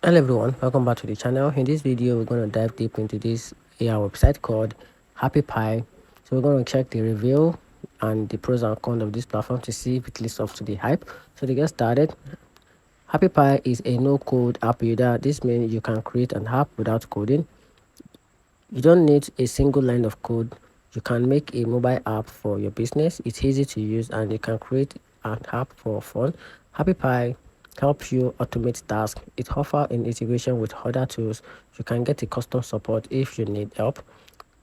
Hello everyone, welcome back to the channel. In this video we're going to dive deep into this AI website called Appy Pie. So we're going to check the review and the pros and cons of this platform to see if it lives up to the hype. So to get started, Appy Pie is a no-code app builder. This means you can create an app without coding. You don't need a single line of code. You can make a mobile app for your business. It's easy to use and you can create an app for fun. Appy Pie helps you automate tasks. It offers an integration with other tools. You can get a custom support if you need help.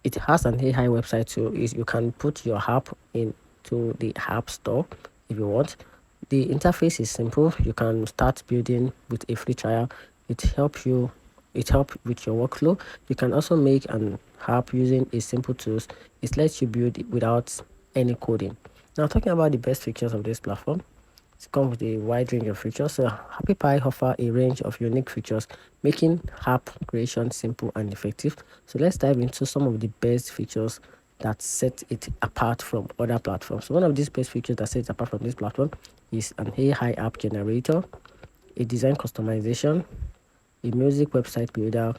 It has an AI website too. You can put your app into the app store if you want. The interface is simple. You can start building with a free trial. It helps you it helps with your workflow. You can also make an app using a simple tools. It lets you build it without any coding. Now talking about the best features of this platform, it comes with a wide range of features. So Appy Pie offer a range of unique features, making app creation simple and effective. So let's dive into some of the best features that set it apart from other platforms. So one of these best features that sets it apart from this platform is an AI app generator, a design customization, a music website builder,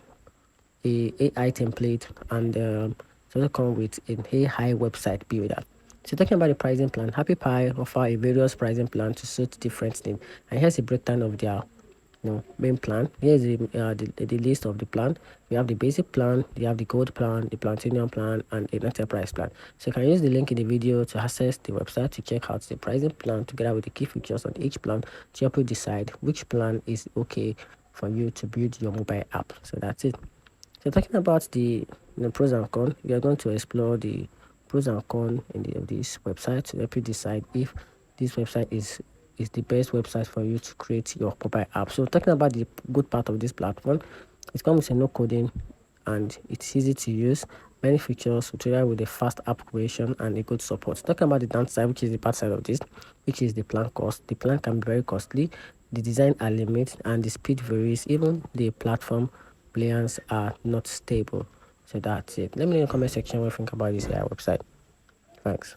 a AI template, and it also come with an AI website builder. So talking about the pricing plan, Appy Pie offer a various pricing plan to suit different needs. And here's a breakdown of their main plan. Here's the list of the plan. We have the basic plan, we have the gold plan, the platinum plan, and an enterprise plan. So you can use the link in the video to access the website to check out the pricing plan together with the key features on each plan to help you decide which plan is okay for you to build your mobile app. So that's it. So talking about the pros and cons, we are going to explore the pros and cons of this website to help you decide if this website is the best website for you to create your mobile app. So talking about the good part of this platform, it comes with no coding and it's easy to use. Many features together with a fast app creation and a good support. Talking about the downside, which is the bad side of this, which is the plan cost. The plan can be very costly. The design are limited and the speed varies. Even the platform plans are not stable. So that's it. Let me know in the comment section what you think about this AI website. Thanks.